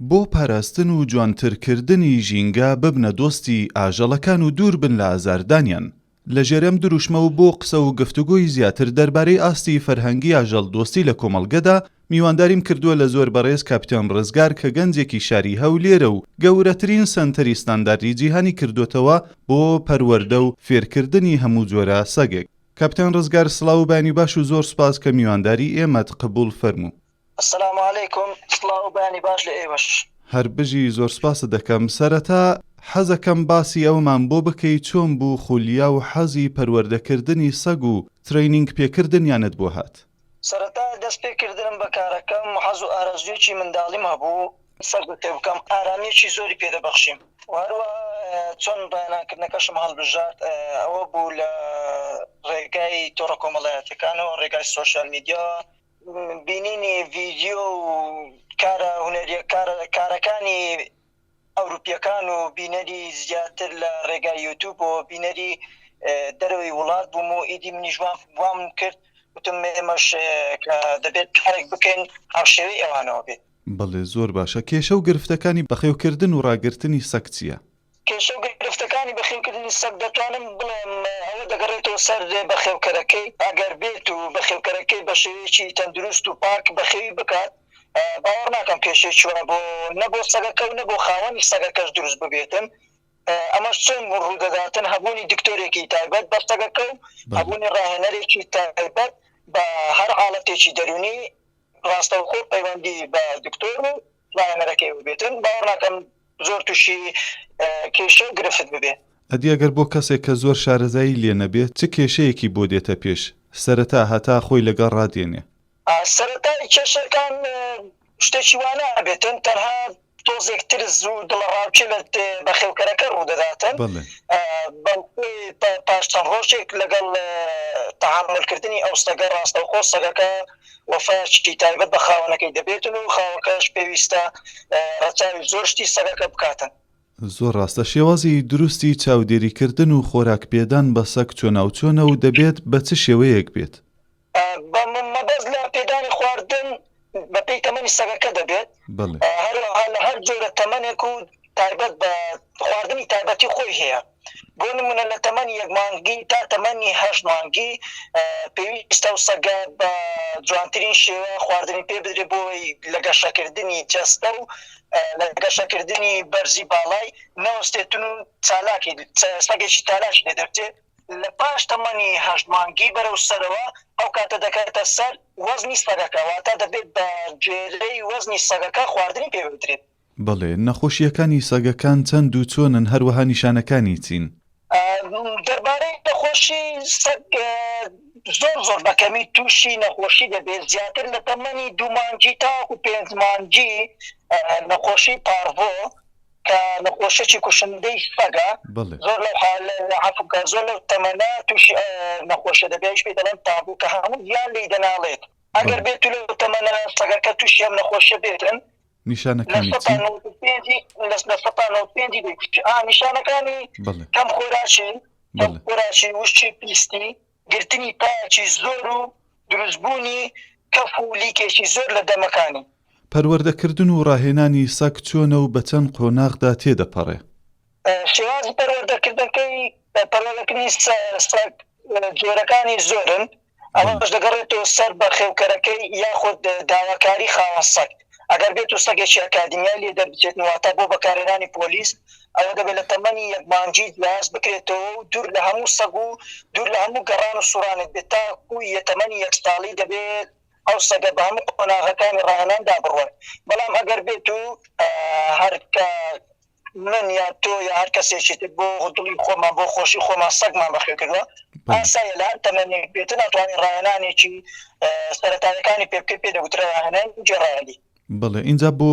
بۆ پاراستن و جوانترکردنی ژینگە ببنە دۆستی ئاژەڵەکان و دوور بن لە ئازاردانیان. لە ژێرەم دروشمە و بۆ قسە و گفتوگۆی زیاتر دەربارەی ئاستی فەرهەنگی ئاژەڵ دۆستی لە کۆمەڵگەدا میوانداریم کردووە لە زۆر بەڕێز کاپیتان ڕزگار کە گەنجێکی شاری هەولێرە و گەورەترین سەنتەری ستانداردی جیهانی کردوتەوە بۆ پەروەردە و فێرکردنی هەموو جۆرە سەگێک. کاپیتان ڕزگار سڵاو و بانی باش و زۆر سپاس کە میوانداری ئێمەت قبول فەرموو. السلام علیکم، سڵاو و بانی باش لە ئێوەش. هەر بژی زۆر سپاسە دەکەم. سەرەتا حەزەکەم باسی ئەومان بۆ بکەی چۆن بوو خولیا و حەزی پەروەردەکردنی سەگ و ترینینگ پێکردنیانت بۆ هات؟ سەرەتا دەست پێکردنم بە کارەکەم حەز و ئارەزوویەکی منداڵیم هەبوو، سەگ تێ بکەم، ئارامیەکی زۆری پێدەبەخشیم. هەروە چۆن بەیانکردنەکەشم هەڵبژارد ئەوە بوو لە ڕێگای تۆڕە کۆمەڵایەتەکانەوە، ڕێگای سۆشیال میدیا، بینینی ڤیدیۆ و کارە هونەریە کارەکانی ئەوروپیەکان و بینەری زیاتر لە ڕێگای یوتیوب و بینەری دەرەوەی وڵات بووم و ئیدی منیش وام کرد وتم ئێمەش کە دەبێت کارێک بکەین هاوشێوەی ئەوانەوە بێت. بەڵێ زۆر باشە. کێشە و گرفتەکانی بەخێوکردن و ڕاگررتنی سەگ چییە؟ کێشە و گرفتەکانی بەخێوکردنی سەگ دەتوانم بڵێم ئەوە دەگەڕێتەوە سەر بەخێوکەرەکەی، ئەگەر بێت و بەخێوکەرەکەی بە شێوەیەکی تەندروست و پاک بەخێوی بکات، باوەڕ ناکەم کێشەی چوە بۆ نەبۆ سەگەکە و نەبۆ خاوەنی سەگەکەش دروست ببێتن. ئەمەش چۆن ڕوودەداتن هەبوونی دکتۆرێکی تایبەت بە سەگەکە و هەبوونی ڕاهێنەرێکی تایبەت بە هەر حاڵەتێکی دەرونی ڕاستەوخۆ پەیوەندی بە دکتۆر و ڕاهێنەرەکەی ببێتن. باوەڕ ناکەم زۆر تووشی کێشە و گرفت ببێت. ئەدی ئەگەر بۆ کەسێک کە زۆر شارەزایی لێ نەبێت چ کێشەیەکی بۆ دێتە پێش سەرەتا هەتا خۆی لەگەڵ ڕادێنێ؟ سەرەتای کێشەکان شتێکی وانە بێتن، تەنها تۆزێکتر زوو دڵڕاوچێت بەخێوکەرەکە ڕوودەداتن. پاش چەند ڕۆژێک لەگەڵ تەحملکردنی ئەو سەگە ڕاستەوخۆ سەگەکە وەفایەکی تایبەت بە خاوەنەکەی دەبێتن و خاوەکەش پێویستە ڕەچاوی زۆر شتی سەگەکە بکاتن. زۆر ڕاستە. شێوازی دروستی چاودێریکردن و خۆراک پێدان بە سەگ چۆناوچۆنە و دەبێت بە چ شێوەیەک بێت؟ مەبەست لە پێدانی خواردن بە پێی تەمەنی سەگەکە دەبێت، هەر جۆرە تەمەنێک و تایبەت بە خواردنی تایبەتی خۆی هەیە. بۆ نمونە لە تەمەنی 1 مانگی تا تەمەنی 8 مانگی پێویستە و سەگە بە جوانترین شێوە خواردنی پێ بدرێت بۆی لە گەشەکردنی جەستە و لە گەشەکردنی بەرزی باڵای نەوەستێتن و چالاکی سەگێکی تالاش لێ دەبێت. لە پاش تەمەنی 8 مانگی بەرەو سەرەوە ئەو کاتە دەکاتە سەر وەزنی سەگەکە، واتە دەبێت بە گوێرەی وەزنی سەگەکە خواردنی پێ بدرێت. بەڵێ. نەخۆشیەکانی سەگەکان چەند و چۆنن، هەروەها نیشانەکانی چین؟ دەربارەی نەخۆشی سەگ زۆر بەکەمی تووشی نەخۆشی دەبێت، زیاتر لە تەمەنی 2 مانگی تاوەکو 5 مانگی نەخۆشی پارڤۆ کە نەخۆشیی کوشندەی سەگە زۆر زۆر لەو تەمەنە تووشی نەخۆشە دەبێت، پێ دەڵێن تابوو کە هەموو گیان لی دەناڵێت. ئەگەر بێت لەو تەمەنە سەگەکە تووشی ئەم نەخۆشە بێتن نیشانەکانی نیشانەکانی کەم خۆراشی وشتی پیستی، گرتنی پایەکی زۆر و دروستبوونی کەف و لیکێکی زۆر لە دەمەکانی. پەروەردەکردن و ڕاهێنانی سەگ چۆنە و بە چەند قۆناغدا تێدەپەڕێ؟ شێوازی پەروەردەکردنەکەی پەروەردەکردنی سەگ جۆرەکانی زۆرن، ئەوەش دەگەڕێتەوە سەر بەخێوکەرەکەی یاخود داواکاری خاوەن سەگ. ئەگەر بێت و سەگێکی ئەکادمیای لێ دەربچێتن واتە بۆ بەکارهێنانی پۆلیس، ئەوە دەبێت لە تەمەنی 1 مانگی لاس بکرێتەوە و دوور لە هەموو سەگ و دوور لە هەموو گەڕان و سوڕانێت بێت تاکو تەمەنی 1 ساڵی دەبێت ئەو سەگە بە هەموو قۆناغەکانی ڕاهێناندا بڕوات. بەڵام ئەگەر بێت و هەرکە من یا تۆ یا هەر کەسێکی بۆ دڵی خۆمان بۆ خۆشی خۆمان سەگمان بەخێوکردوە ئاسایە لە هەر تەمەنێک بێتن ناتوانین ڕاهێنانێکی سەرەتایەکانی پێ بکەین، پێ دەگوترە ڕاهێنانی جێڕایەلی. بەڵێ. اینجا بۆ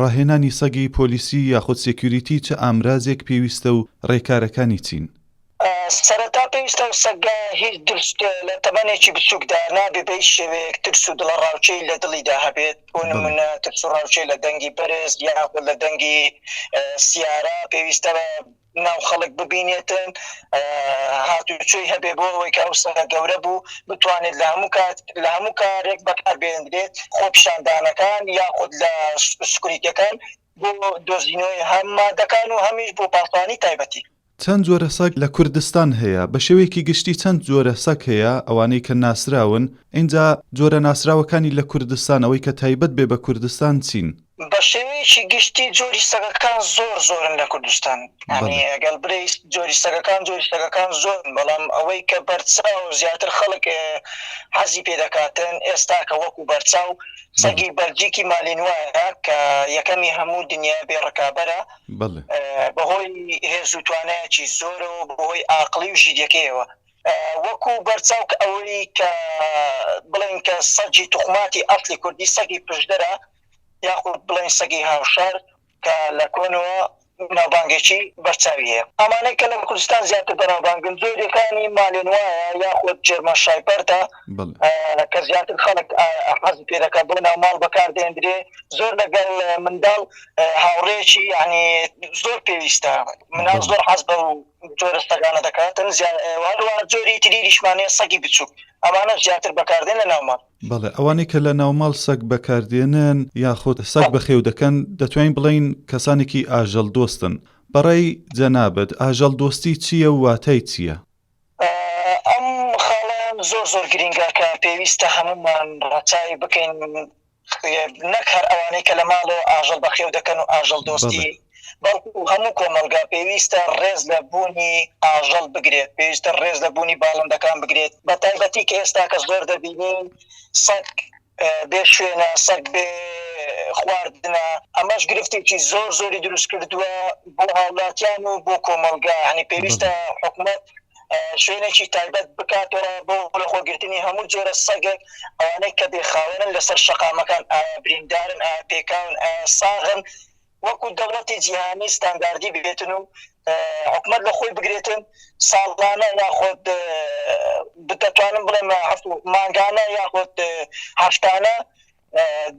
ڕاهێنانی سەگی پۆلیسی یاخود سێکیوریتی چه ئامرازێک پێویستە و ڕێکارەکانی چین؟ سەرەتا پێویستە و سەگە هیچ درست لە تەمەنێکی بچووکدا نابێ بە هیچ شێوەیەک ترس و دڵڕاوچەی لە دڵیدا هەبێت. بۆ نمونە ترس و ڕاوچەی لە دەنگی بەرز یاخود لە دەنگی سیارە پێویستە ناو خەڵک ببینێتن، هاتوچۆی هەبێ بۆ ئەوەی کە ئەو سەگە گەورە بوو بتوانێت لە هەموو کارێک بەکار بێنرێت، خۆ پیشاندانەکان یاخود لە سکوریتەکان بۆ دۆزینەوەی هەم مادەکان و هەمیش بۆ پاسبانی تایبەتی. چەند جۆرە سەگ لە کوردستان هەیە؟ بە شێوەیەکی گشتی چەند جۆرە سەگ هەیە ئەوانەی کە ناسراون؟ اینجا جۆرە ناسراوەکانی لە کوردستان ئەوەی کە تایبەت بێ بە کوردستان چین؟ بە شێوەیەکی گشتی جۆری سەگەکان زۆرن لە کوردستان، ینی ئەگەڵ برێ جۆری سەگەکان زۆرن، بەڵام ئەوەی کە بەرچاو زیاتر خەڵک حەزی پێ دەکاتن ئێستا کە وەکو بەرچاو سەگی بەرجیکی مالینوایە کە یەکەمی هەموو دنیا بێ ڕکابەرە بەهۆی هێز و توانایەکی زۆرە و بەهۆی ئاقلی و ژیدەکەیەوە، وەکو بەرچاو کە ئەوەی کە بڵێن کە سەگی توخماتی ئەسلی کوردی سەگی پشدەرە یاخود بڵێن سەگی هاوشار کە لە کۆنەوە ناوبانگێکی بەرچاوی هەیە. ئەمانەی کە لە کوردستان زیاتر بەناوبانگن زۆرەکانی مالێنوایە یاخود جێرمە شایپەرتە کە زیاتر خەڵک حەزی پێ دەکات بۆ ناو ماڵ بەکاردێنرێ، زۆر لەگەڵ منداڵ هاوڕێکی یعنی زۆر پێویستە. مناڵ زۆر حەز بە جۆرە سەگانە دەکاتن، هەروەها جۆری تریریشمانەیە سەگی بچووک، ئەمانە زیاتر بەکاردێن لە ناو ماڵ. بەڵێ ئەوانەی کە لە ناوماڵ سەگ بەکاردێنن یاخود سەگ بەخێو دەکەن دەتوانین بڵین کەسانێکی ئاژەڵ دۆستن. بەڕێی جەنابەت ئاژەڵ دۆستی چییە و واتای چییە؟ ئەم خاڵیان زۆر گرینگە کە پێویستە هەمومان ڕەچاوی بکەین، نەک هەر ئەوانەی کە لە ماڵەوە ئاژەڵ بەخێو دەکەن و ئاژەڵ دۆستی، بەڵکو هەموو کۆمەلگا پێویستە ڕێز لە بوونی ئاژەڵ بگرێت، پێویستە ڕێز لە بوونی باڵندەکان بگرێت، بە تایبەتی کە ئێستا کە زۆر دەبینین سەگ بێ شوێنە، سەگ بێ خواردنە، ئەمەش گرفتێکی زۆری دروست کردووە بۆ هاوڵاتیان و بۆ کۆمەلگا، هەنی پێویستە حکومەت شوێنێکی تایبەت بکاتەوە بۆ لەخۆگرتنی هەموو جۆرە سەگێک ئەوانەی کە بێخاوێنن لەسەر شەقامەکان، ئایا بریندارن، ئایا پێکاون، ئایا ساغن، وەکو دەوڵەتی جیهانی ستانداردی ببێتن و حکومەت لە خۆی بگرێتن ساڵانە یاخود بتوانم بڵێم مانگانە یاخود هەفتانە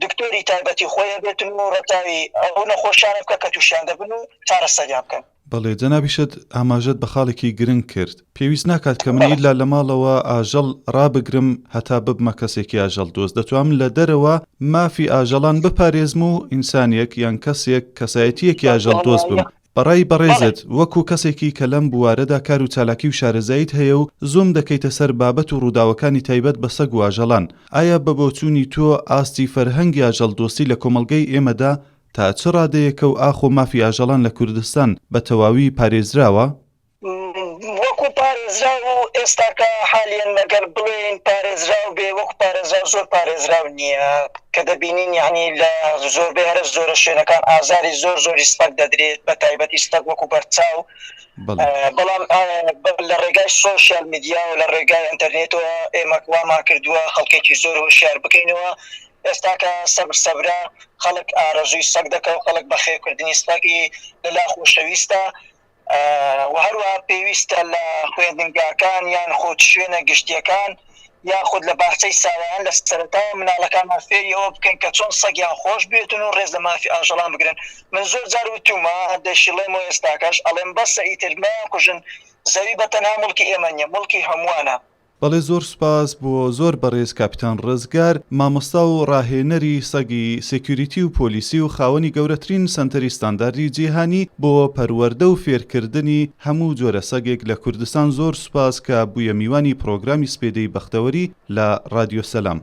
دکتۆری تایبەتی خۆیە بێتن و ڕەتاوی ئەو نەخۆشیانە بکە کە تووشیان دەبن و چارەسەریان بکەن. بەڵێ جەنابیشت ئاماژەت بە خاڵێکی گرنگ کرد. پێویست ناکات کە من ئیلا لە ماڵەوە ئاژەڵ ڕابگرم هەتا ببمە کەسێکی ئاژەڵ دۆست، دەتوانم لە دەرەوە مافی ئاژەڵان بپارێزم و ئینسانێک یان کەسێک کەسایەتیەکی ئاژەڵ دۆست بم. بەڕای بەڕێزت وەکو کەسێکی کە لەم بوارەدا کار و چالاکی و شارەزایت هەیە و زۆم دەکەیتە سەر بابەت و ڕووداوەکانی تایبەت بە سەگ و ئاژەڵان، ئایا بە بۆچوونی تۆ ئاستی فەرهەنگی ئاژەڵ دۆستی لە کۆمەلگەی ئێمەدا تا چ ڕادەیەکە و ئاخۆ مافی ئاژەڵان لە کوردستان بە تەواوی پارێزراوە؟ وەکو پارێزراو و ئێستاکە حالیان مەگەر بڵێن پارێزراو بێ وەکو پارێزراو زۆر پارێزراو نییە کە دەبینین، یعنی لە زۆربەی هەرە زۆرە شوێنەکان ئازاری زۆری سپەک دەدرێت، بە تایبەتی سپەک وەکو بەرچاو، بەڵام لە ڕێگای سۆشیال میدیا و لە ڕێگای ئینتەرنێتەوە ئێمە وامان کردووە خەڵکێکی زۆر هۆشیار بکەینەوە. ئێستاکە سەبرا خەڵک ئارەزووی سەگ دەکە و خەڵک بەخێوکردنی سپەکی لەلا خۆشەویستە و هەروەها پێویستە لە خوێندنگاکان یان خۆت شوێنە گشتیەکان یاخود لە باخچەی ساوایان لە سەرەتا مناڵەکانمان فێری ئەوە بکەن کە چۆن سەگیان خۆش بێتن و ڕێز لە مافی ئاژەڵان بگرن. من زۆر جار وتومە هەردەشیڵێمەوە ئێستاکەش ئەڵێم بەسە ئیتر مەیانکوژن، زەوی بەتەنها موڵکی ئێمە نیە، موڵکی هەمووانە. بەڵێ زۆر سوپاس بۆ زۆر بەڕێز کاپیتان ڕزگار، مامۆستا و ڕاهێنەری سەگی سێکیوریتی و پۆلیسی و خاوەنی گەورەترین سەنتەری ستانداردی جیهانی بۆ پەروەردە و فێرکردنی هەموو جۆرە سەگێک لە کوردستان. زۆر سوپاس کە بوویە میوانی پرۆگرامی سپێدەی بەختەوەری لە رادیۆ سەلام.